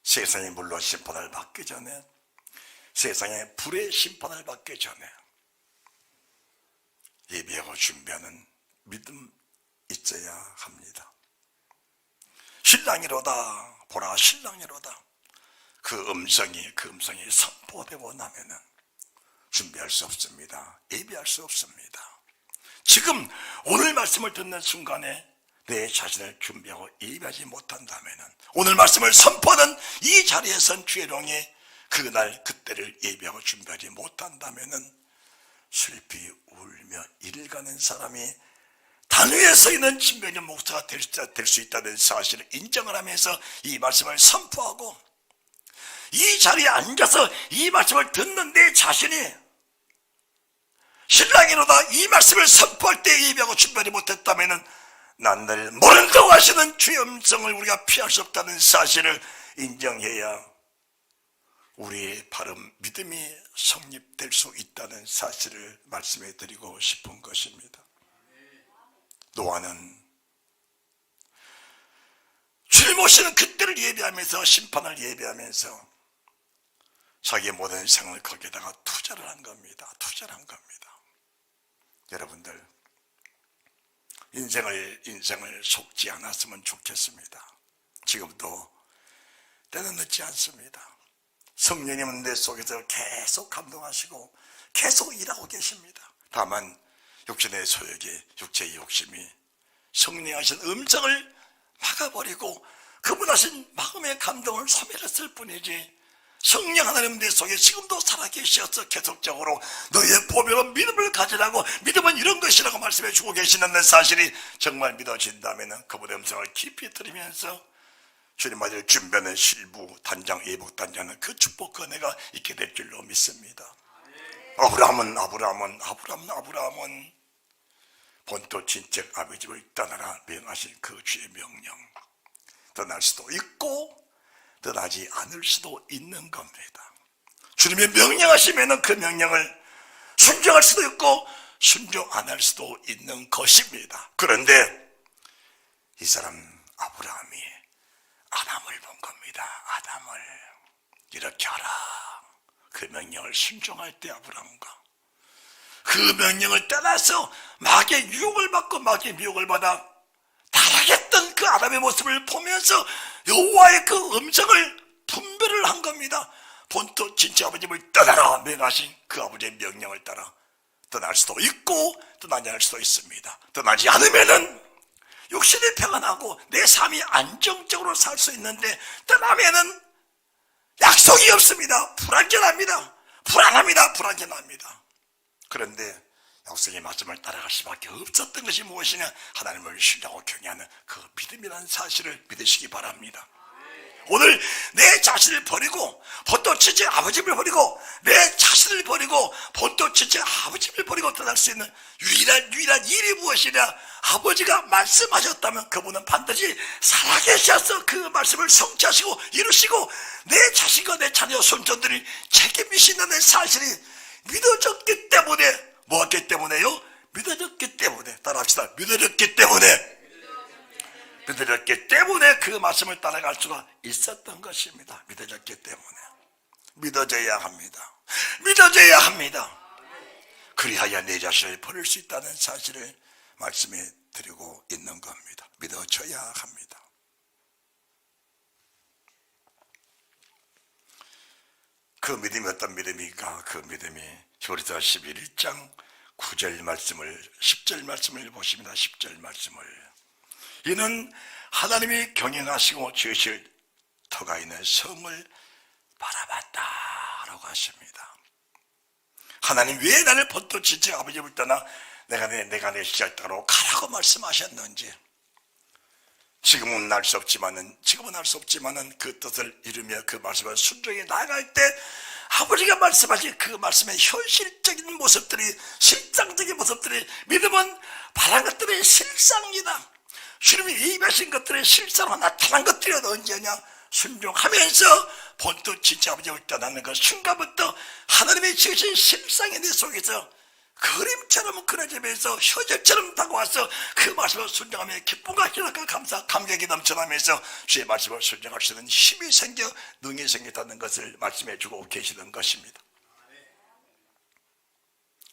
세상의 물로 심판을 받기 전에, 세상의 불의 심판을 받기 전에 예비하고 준비하는 믿음 있어야 합니다. 신랑이로다, 보라 신랑이로다. 그 음성이 선포되고 나면은 준비할 수 없습니다. 예비할 수 없습니다. 지금 오늘 말씀을 듣는 순간에 내 자신을 준비하고 예비하지 못한다면은, 오늘 말씀을 선포하는 이 자리에선 주의 종이 그날 그때를 예비하고 준비하지 못한다면은 슬피 울며 이를 가는 사람이 단 위에 서 있는 진명의 목사가 될 수 있다는 사실을 인정을 하면서 이 말씀을 선포하고, 이 자리에 앉아서 이 말씀을 듣는 내 자신이 신랑이로다 이 말씀을 선포할 때 예비하고 준비하지 못했다면 난들 모른다고 하시는 주의 음성을 우리가 피할 수 없다는 사실을 인정해야 우리의 바른 믿음이 성립될 수 있다는 사실을 말씀해 드리고 싶은 것입니다. 노아는 주님 오시는 그때를 예비하면서, 심판을 예비하면서 자기의 모든 생을 거기에다가 투자를 한 겁니다. 투자를 한 겁니다. 여러분들 인생을 속지 않았으면 좋겠습니다. 지금도 때는 늦지 않습니다. 성령님은 내 속에서 계속 감동하시고 계속 일하고 계십니다. 다만 육신의 소욕이, 육체의 욕심이 성령이 하신 음성을 막아버리고 그분 하신 마음의 감동을 소멸했을 뿐이지, 성령 하나님 내 속에 지금도 살아계셔서 계속적으로 너의 보배로 믿음을 가지라고, 믿음은 이런 것이라고 말씀해 주고 계시는 사실이 정말 믿어진다면 그분의 음성을 깊이 들으면서 주님 아들 준비하는 실부 단장, 예복 단장은 그 축복, 그 은혜가 있게 될 줄로 믿습니다. 아브라함은 본토 친척 아버지 집을 떠나라 명하신 그 주의 명령, 떠날 수도 있고 떠나지 않을 수도 있는 겁니다. 주님의 명령하시면 그 명령을 순종할 수도 있고 순종 안 할 수도 있는 것입니다. 그런데 이 사람 아브라함이 아담을 본 겁니다. 아담을 이렇게 하라. 그 명령을 순종할 때 아브라함과 그 명령을 떠나서 마귀의 유혹을 받고 마귀의 미혹을 받아 타락했던 그 아담의 모습을 보면서 여호와의 그 음성을 분별을 한 겁니다. 본토 친척 아버지 집을 떠나라 명하신 그 아버지의 명령을 따라 떠날 수도 있고 떠나지 않을 수도 있습니다. 떠나지 않으면은 육신이 평안하고 내 삶이 안정적으로 살 수 있는데, 떠나면은 약속이 없습니다. 불안합니다. 그런데 약속의 말씀을 따라갈 수밖에 없었던 것이 무엇이냐? 하나님을 신뢰하고 경외하는 그 믿음이라는 사실을 믿으시기 바랍니다. 오늘 내 자신을 버리고 본토 친척 아버지를 버리고 내 자신을 버리고 본토 친척 아버지를 버리고 떠날 수 있는 유일한 일이 무엇이냐? 아버지가 말씀하셨다면 그분은 반드시 살아계셔서 그 말씀을 성취하시고 이루시고 내 자신과 내 자녀 손자들이 책임지신다는 사실이 믿어졌기 때문에, 뭐였기 때문에요? 믿어졌기 때문에, 따라합시다. 믿어졌기 때문에 그 말씀을 따라갈 수가 있었던 것입니다. 믿어졌기 때문에. 믿어져야 합니다. 그리하여 내 자신을 버릴 수 있다는 사실을 말씀해 드리고 있는 겁니다. 믿어져야 합니다. 그 믿음이 어떤 믿음인가? 그 믿음이 히브리서 11장 9절 말씀을, 10절 말씀을 보십니다. 10절 말씀을. 이는 하나님이 경영하시고 지으실 터가 있는 성을 바라봤다라고 하십니다. 하나님 왜 나를 본토 친척 아버지 집을 떠나 내가 내 시절 따로 가라고 말씀하셨는지, 지금은 알 수 없지만은 그 뜻을 이루며 그 말씀을 순종해 나아갈 때 아버지가 말씀하신 그 말씀의 현실적인 모습들이, 실상적인 모습들이, 믿음은 바란 것들의 실상이다. 주님이 예비하신 것들의 실상으로 나타난 것들이 언제냐? 순종하면서 본토 진짜 아버지를 떠나는 그 순간부터 하나님의 지으신 실상이 내 속에서 그림처럼 그려지면서 현실처럼 다가와서 그 말씀을 순종하며 기쁨과 희락과 감사, 감격이 넘쳐나면서 주의 말씀을 순종할 수 있는 힘이 생겨 능이 생겼다는 것을 말씀해 주고 계시는 것입니다.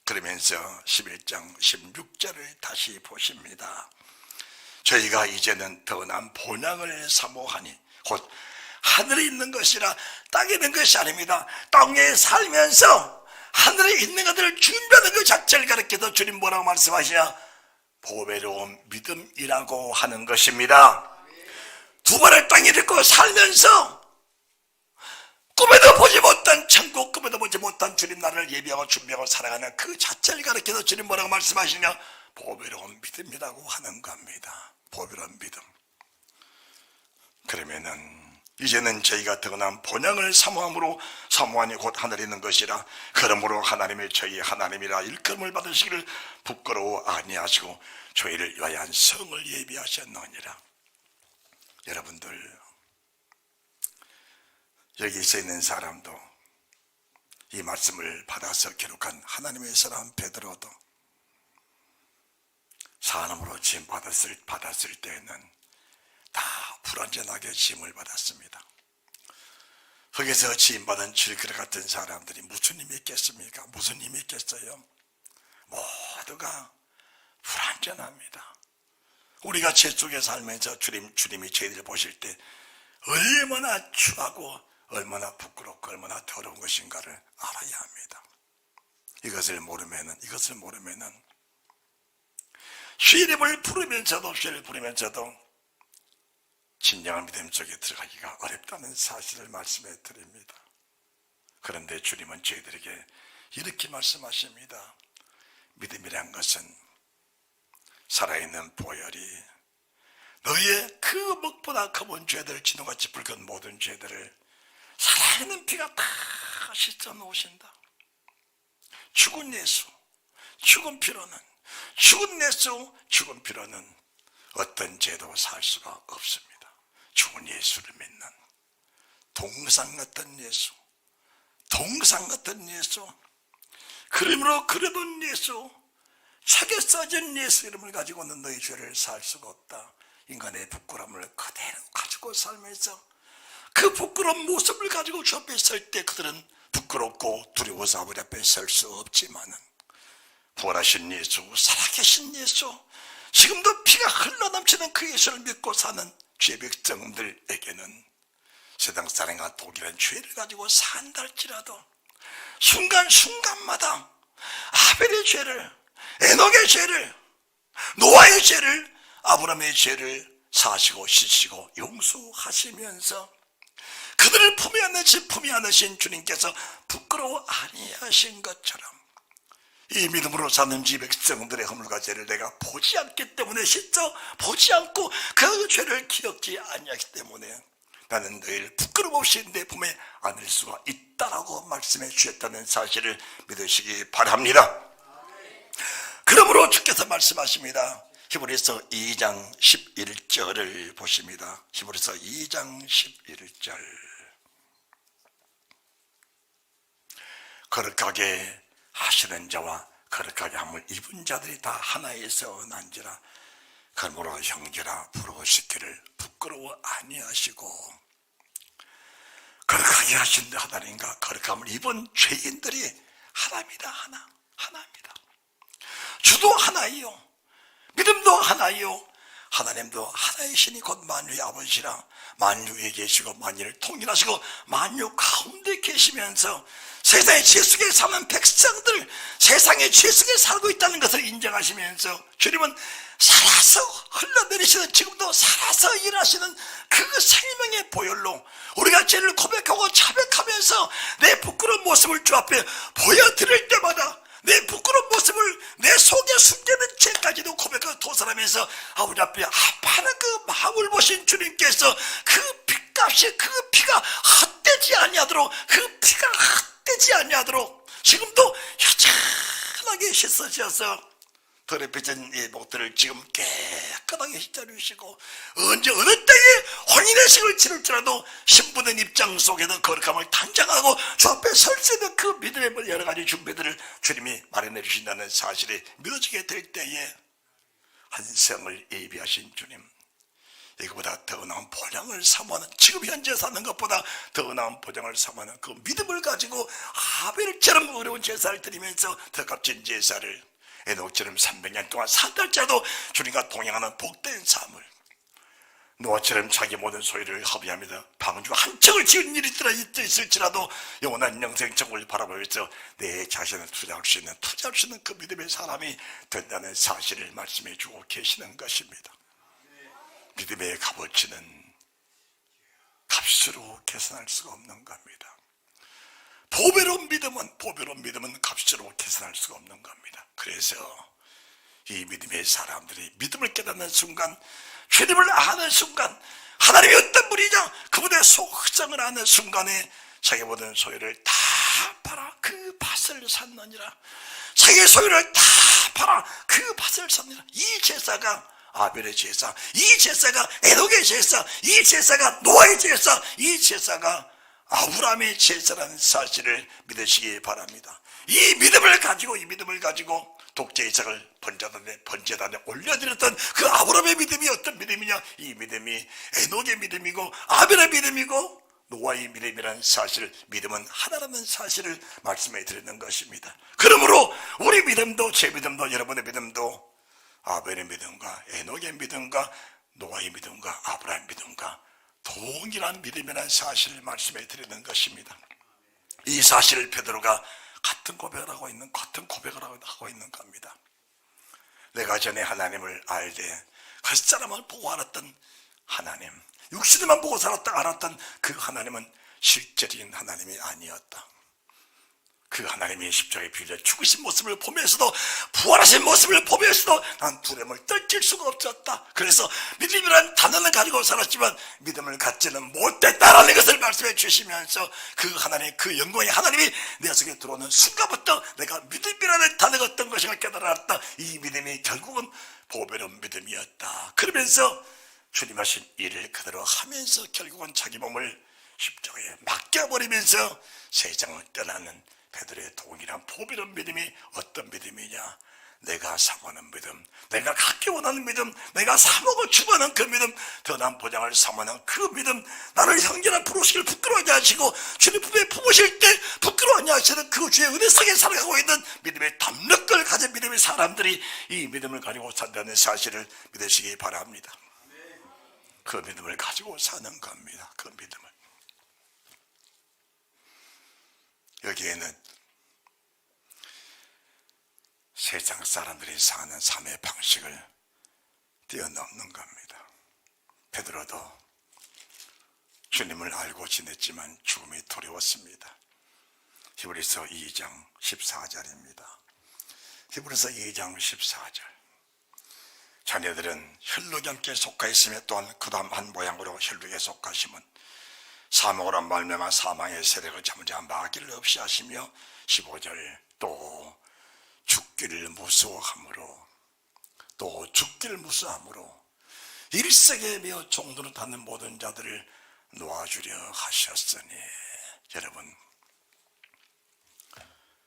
그러면서 11장 16절을 다시 보십니다. 저희가 이제는 더 나은 본향을 사모하니 곧 하늘에 있는 것이라 땅에 있는 것이 아닙니다. 땅에 살면서 하늘에 있는 것들을 준비하는 그 자체를 가르쳐서 주님 뭐라고 말씀하시냐? 보배로운 믿음이라고 하는 것입니다. 두 발을 땅에 딛고 살면서 꿈에도 보지 못한 천국, 꿈에도 보지 못한 주님 나라를 예비하고 준비하고 살아가는 그 자체를 가르쳐서 주님 뭐라고 말씀하시냐? 보배로운 믿음이라고 하는 겁니다. 보배로운 믿음. 그러면은 이제는 저희가 더 나은 본향을 사모함으로 사모하니 곧 하늘에 있는 것이라. 그러므로 하나님의 저희 하나님이라 일컬음을 받으시기를 부끄러워 아니하시고 저희를 위하여 성을 예비하셨느니라. 여러분들, 여기 있어 있는 사람도 이 말씀을 받아서 기록한 하나님의 사람 베드로도 사람으로 짐 받았을 때에는 다 불완전하게 짐을 받았습니다. 거기서 짐받은 질그릇 같은 사람들이 무슨 힘이 있겠습니까? 무슨 힘이 있겠어요? 모두가 불완전합니다. 우리가 제 속에 살면서 주님이 저희들을 보실 때 얼마나 추하고 얼마나 부끄럽고 얼마나 더러운 것인가를 알아야 합니다. 이것을 모르면은 주님을 부르면서도 진정한 믿음 속에 들어가기가 어렵다는 사실을 말씀해 드립니다. 그런데 주님은 저희들에게 이렇게 말씀하십니다. 믿음이란 것은 살아있는 보혈이 너희의 그 목보다 검은 죄들, 진노같이 붉은 모든 죄들을 살아있는 피가 다 씻어 놓으신다. 죽은 예수, 죽은 피로는 어떤 죄도 살 수가 없습니다. 죽은 예수를 믿는 동상 같은 예수, 그림으로 그려둔 예수, 책에 써진 예수 이름을 가지고는 너희 죄를 살 수가 없다. 인간의 부끄러움을 그대로 가지고 살면서 그 부끄러운 모습을 가지고 주 앞에 설 때 그들은 부끄럽고 두려워서 아버지 앞에 설 수 없지만은 부활하신 예수, 살아계신 예수, 지금도 피가 흘러넘치는 그 예수를 믿고 사는 죄 백성들에게는 세상 사람과 독일한 죄를 가지고 산다 할지라도 순간순간마다 아벨의 죄를, 에녹의 죄를, 노아의 죄를, 아브라함의 죄를 사시고 씻으시고 용서하시면서 그들을 품이 안으신 주님께서 부끄러워 아니하신 것처럼 이 믿음으로 사는 지 백성들의 허물과 죄를 내가 보지 않기 때문에 씻어 보지 않고 그 죄를 기억지 아니하기 때문에 나는 너희를 부끄러움 없이 내 품에 안을 수가 있다라고 말씀해 주셨다는 사실을 믿으시기 바랍니다. 그러므로 주께서 말씀하십니다. 히브리서 2장 11절을 보십니다. 히브리서 2장 11절. 거룩하게 하시는 자와 거룩하게 함을 입은 자들이 다 하나에서 난지라. 그러므로 형제라 부러우시기를 부끄러워 아니하시고, 거룩하게 하신 하나님과 거룩함을 입은 죄인들이 하나입니다. 하나입니다. 주도 하나이요, 믿음도 하나이요, 하나님도 하나이시니 곧 만유의 아버지라. 만유에 계시고 만유를 통일하시고 만유 가운데 계시면서 세상의 죄 속에 사는 백성들, 세상의 죄 속에 살고 있다는 것을 인정하시면서 주님은 살아서 흘러내리시는, 지금도 살아서 일하시는 그 생명의 보혈로 우리가 죄를 고백하고 자백하면서 내 부끄러운 모습을 주 앞에 보여드릴 때마다 내 부끄러운 모습을 내 속에 숨겨진 죄까지도 고백하고 도살하면서 아버지 앞에 아파하는 그 마음을 보신 주님께서 그 핏값이 그 피가 헛되지 아니하도록 그 피가 헛되지 아니하도록 지금도 여전하게 씻어주셔서 더럽혀진 이 목들을 지금 깨끗하게 씻어주시고 언제 어느 때에 혼인의 식을 치를지라도 신부된 입장 속에서 거룩함을 단장하고 주 앞에 설 수 있는 그 믿음의 여러 가지 준비들을 주님이 마련해 주신다는 사실이 믿어지게 될 때에 한 생을 예비하신 주님, 이거보다 더 나은 보장을 삼아는, 지금 현재 사는 것보다 더 나은 보장을 삼아는 그 믿음을 가지고 아벨처럼 어려운 제사를 드리면서 더 값진 제사를 에녹처럼 300년 동안 산달자도 주님과 동행하는 복된 삶을, 노아처럼 자기 모든 소유를 허비하며 방주 한 척을 지은 일이 있을지라도 영원한 영생천국을 바라보면서 내 자신을 투자할 수 있는 그 믿음의 사람이 된다는 사실을 말씀해 주고 계시는 것입니다. 믿음의 값어치는 값으로 계산할 수가 없는 겁니다. 보배로운 믿음은 값으로 계산할 수가 없는 겁니다. 그래서 이 믿음의 사람들이 믿음을 깨닫는 순간, 주님을 아는 순간, 하나님이 어떤 분이냐 그분의 속성을 아는 순간에 자기 모든 소유를 다 팔아 그 밭을 샀느니라. 자기의 소유를 다 팔아 그 밭을 샀느니라. 이 제사가 아벨의 제사, 이 제사가 에녹의 제사, 이 제사가 노아의 제사, 이 제사가 아브라함의 제사라는 사실을 믿으시기 바랍니다. 이 믿음을 가지고 독재 이삭을 번제단에 올려드렸던 그 아브라함의 믿음이 어떤 믿음이냐? 이 믿음이 에녹의 믿음이고 아벨의 믿음이고 노아의 믿음이라는 사실, 믿음은 하나라는 사실을 말씀해 드리는 것입니다. 그러므로 우리 믿음도, 제 믿음도, 여러분의 믿음도 아벨의 믿음과 에녹의 믿음과 노아의 믿음과 아브라함의 믿음과 동일한 믿음이라는 사실을 말씀해 드리는 것입니다. 이 사실을 베드로가 같은 고백을 하고 있는 겁니다. 내가 전에 하나님을 알되 겉사람을 보고 알았던 하나님, 육신만 보고 알았던 그 하나님은 실제적인 하나님이 아니었다. 그 하나님이 십자가에 빌려 죽으신 모습을 보면서도, 부활하신 모습을 보면서도 난 두려움을 떨칠 수가 없었다. 그래서 믿음이라는 단어는 가지고 살았지만 믿음을 갖지는 못했다라는 것을 말씀해 주시면서 그 하나님, 그 영광의 하나님이 내 속에 들어오는 순간부터 내가 믿음이라는 단어가 어떤 것인가 깨달았다. 이 믿음이 결국은 보배로운 믿음이었다. 그러면서 주님 하신 일을 그대로 하면서 결국은 자기 몸을 십자가에 맡겨버리면서 세상을 떠나는 베드로의 동일한 보배로운 믿음이 어떤 믿음이냐? 내가 사모하는 믿음, 내가 갖기 원하는 믿음, 내가 사모고 추구하는 그 믿음, 더 나은 보장을 사모하는 그 믿음, 나를 형제나 부르시길 부끄러워하지 않으시고 주님 품에 품으실 때 부끄러워하지 않으시는 그 주의 은혜 속에 살아가고 있는 믿음의 담력을 가진 믿음의 사람들이 이 믿음을 가지고 산다는 사실을 믿으시기 바랍니다. 그 믿음을 가지고 사는 겁니다. 그 믿음을. 여기에는 세상 사람들이 사는 삶의 방식을 뛰어넘는 겁니다. 베드로도 주님을 알고 지냈지만 죽음이 두려웠습니다. 히브리서 2장 14절입니다. 히브리서 2장 14절. 자녀들은 혈육에 함께 속하 있으며 또한 그도 한 모양으로 혈육에 속하심은 사망으로 말미암아 사망의 세력을 잠자 마귀를 없이 하시며 15절 또 죽기를 무서워함으로 일색에 매어 종도로 닿는 모든 자들을 놓아주려 하셨으니. 여러분,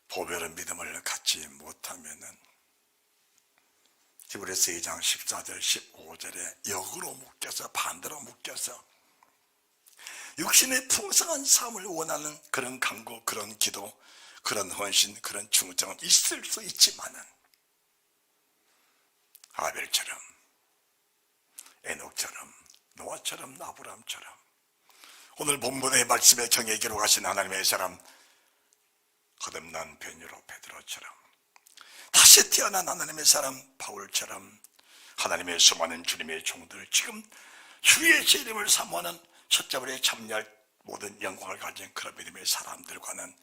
보배로운 믿음을 갖지 못하면은 히브리서 2장 14절 15절에 역으로 묶여서, 반대로 묶여서 육신의 풍성한 삶을 원하는 그런 간구, 그런 기도, 그런 헌신, 그런 충성은 있을 수 있지만은 아벨처럼, 에녹처럼, 노아처럼, 아브라함처럼, 오늘 본문의 말씀에 정의 기록하신 하나님의 사람 거듭난 베드로 베드로처럼, 다시 태어난 하나님의 사람 바울처럼, 하나님의 수많은 주님의 종들, 지금 주의 제 이름을 사모하는 첫자벌에 참여할 모든 영광을 가진 그런 믿음의 사람들과는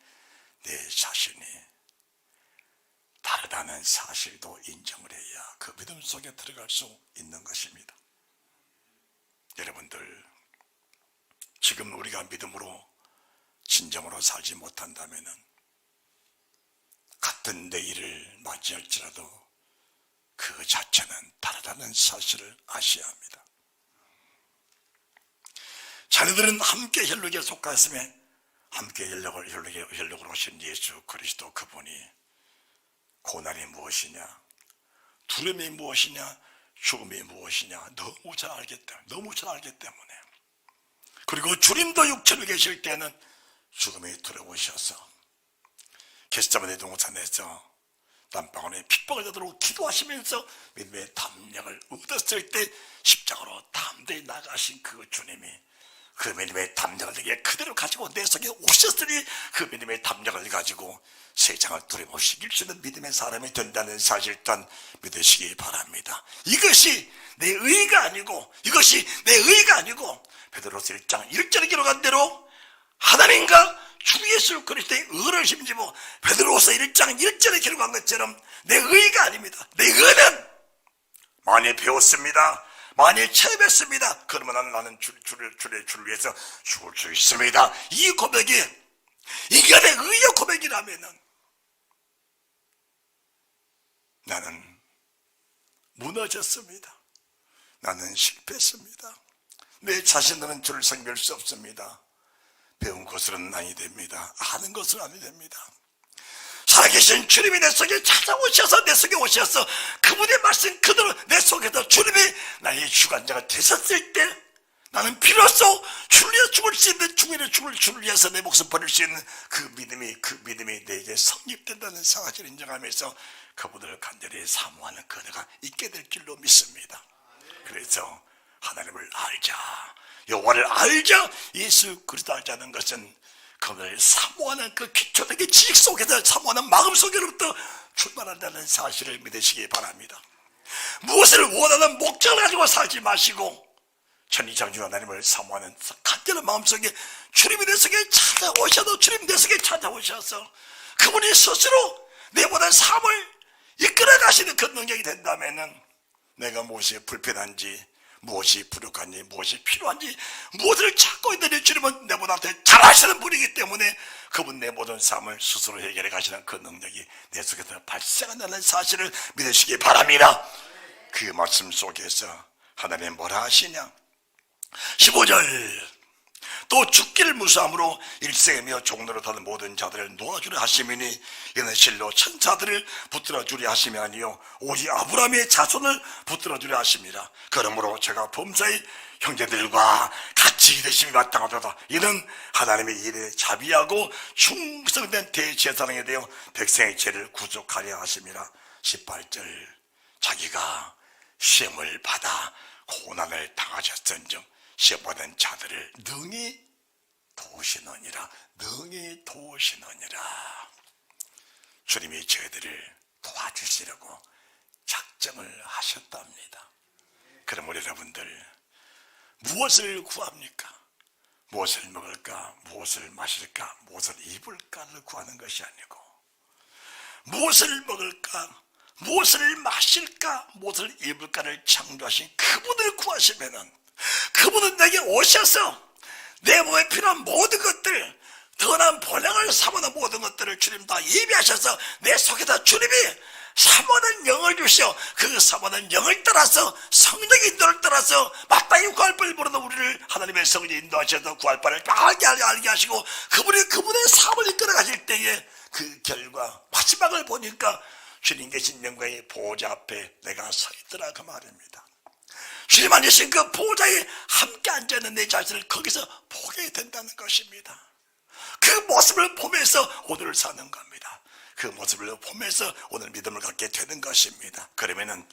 내 자신이 다르다는 사실도 인정을 해야 그 믿음 속에 들어갈 수 있는 것입니다. 여러분들, 지금 우리가 믿음으로 진정으로 살지 못한다면 같은 내일을 맞이할지라도 그 자체는 다르다는 사실을 아셔야 합니다. 자녀들은 함께 혈육에 속하였음에 함께 혈육으로 오신 예수 그리스도 그분이 고난이 무엇이냐, 두려움이 무엇이냐, 죽음이 무엇이냐 너무 잘 알기 때문에 그리고 주님도 육체로 계실 때는 죽음이 두려우셔서 게스트마네 동산에서 땀방울에 핍박을 받도록 기도하시면서 믿음의 담력을 얻었을 때 십자가로 담대히 나가신 그 주님이 그 믿음의 담력을 내게 그대로 가지고 내 속에 오셨으니 그 믿음의 담력을 가지고 세상을 두려움없이 이길 수 있는 믿음의 사람이 된다는 사실 또한 믿으시기 바랍니다. 이것이 내 의가 아니고 베드로서 1장 1절에 기록한 대로 하나님과 주 예수 그리스도의 의를 힘입어 베드로서 1장 1절에 기록한 것처럼 내 의가 아닙니다. 내 의는 많이 배웠습니다. 많이 체험했습니다. 그러면 나는 주를 위해서 죽을 수 있습니다. 이 고백이 이게 내 의의 고백이라면 나는 무너졌습니다. 나는 실패했습니다. 내 자신들은 주를 섬길 수 없습니다. 배운 것으로는 아니 됩니다. 아는 것으로는 아니 됩니다. 살아계신 주님이 내 속에 찾아오셔서 내 속에 오셔서 그분의 말씀 그대로 내 속에서 주님이 나의 주관자가 되셨을 때 나는 비로소 주를 위해 죽을 수 있는 중인의 주를 위해서 내 목숨 버릴 수 있는 그 믿음이 내게 성립된다는 사실을 인정하면서 그분을 간절히 사모하는 그대가 있게 될 줄로 믿습니다. 그래서 하나님을 알자, 여호와를 알자, 예수 그리스도 알자는 것은 그분을 사모하는 그 기초적인 지식 속에서 사모하는 마음 속에로부터 출발한다는 사실을 믿으시기 바랍니다. 무엇을 원하는 목적을 가지고 살지 마시고 천지창조 하나님을 사모하는 간절한 마음속에 주님이 내 속에 찾아오셔도 주님 내 속에 찾아오셔서 그분이 스스로 내보다 삶을 이끌어 가시는 그 능력이 된다면 내가 무엇이 불편한지, 무엇이 부족한지, 무엇이 필요한지, 무엇을 찾고 있는지 주님은 내보다 더 잘하시는 분이기 때문에 그분 내 모든 삶을 스스로 해결해 가시는 그 능력이 내 속에서 발생한다는 사실을 믿으시기 바랍니다. 그 말씀 속에서 하나님 뭐라 하시냐? 15절 또 죽기를 무수함으로 일생이며 종로로 타는 모든 자들을 놓아주려 하심이니 이는 실로 천사들을 붙들어 주려 하심이 아니요 오직 아브라함의 자손을 붙들어 주려 하심이라. 그러므로 제가 범사의 형제들과 같이 되심이 마땅하도다. 이는 하나님의 일에 자비하고 충성된 대제사장에 대하여 백성의 죄를 구속하려 하심이라. 18절 자기가 시험을 받아 고난을 당하셨은즉 시험받은 자들을 능히 도우시느니라. 주님이 저희들을 도와주시려고 작정을 하셨답니다. 그럼 우리 여러분들 무엇을 구합니까? 무엇을 먹을까? 무엇을 마실까? 무엇을 입을까를 구하는 것이 아니고 무엇을 먹을까? 무엇을 마실까? 무엇을 입을까를 창조하신 그분을 구하시면은 그분은 내게 오셔서 내 몸에 필요한 모든 것들, 더 나은 본향을 삼아는 모든 것들을 주님 다 예비하셔서 내 속에다 주님이 삼아는 영을 주시어 그 삼아는 영을 따라서 성령의 인도를 따라서 마땅히 구할 바를 모르는 우리를 하나님의 성령이 인도하셔서 구할 바를 알게 하시고 그분의 삶을 이끌어 가실 때에 그 결과 마지막을 보니까 주님 계신 영광의 보호자 앞에 내가 서 있더라 그 말입니다. 주님 앉으신 그 보호자에 함께 앉아있는 내 자신을 거기서 보게 된다는 것입니다. 그 모습을 보면서 오늘을 사는 겁니다. 그 모습을 보면서 오늘 믿음을 갖게 되는 것입니다. 그러면은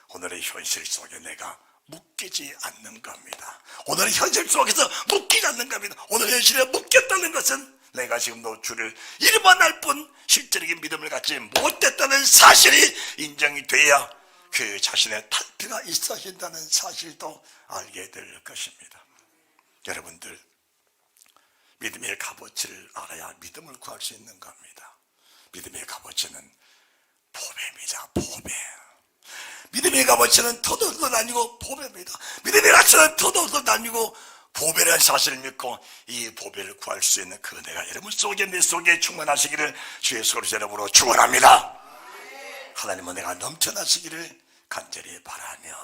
오늘의 현실 속에 내가 묶이지 않는 겁니다. 오늘의 현실 속에서 묶이지 않는 겁니다. 오늘 현실에 묶였다는 것은 내가 지금도 주를 이름만 알 뿐 실제적인 믿음을 갖지 못했다는 사실이 인정이 돼야 그 자신의 탈피가 있어진다는 사실도 알게 될 것입니다. 여러분들 믿음의 값어치를 알아야 믿음을 구할 수 있는 겁니다. 믿음의 값어치는 보배입니다. 보배. 믿음의 값어치는 터도도 다니고 보배입니다. 믿음의 가치는 터도도 다니고 보배라는 사실을 믿고 이 보배를 구할 수 있는 그 은혜가 여러분 속에 내 속에 충만하시기를 주 예수 그리스도 이름으로 축원합니다. 하나님은 내가 넘쳐나시기를 간절히 바라며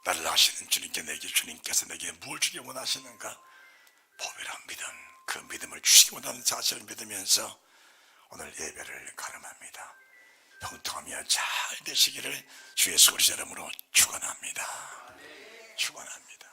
나를 아시는 주님께서 내게 뭘 주기 원하시는가? 보배란 믿음, 그 믿음을 주시기 원하는 사실을 믿으면서 오늘 예배를 가름합니다. 형통하며 잘 되시기를 주 예수 그리스도 이름으로 축원합니다. 축원합니다.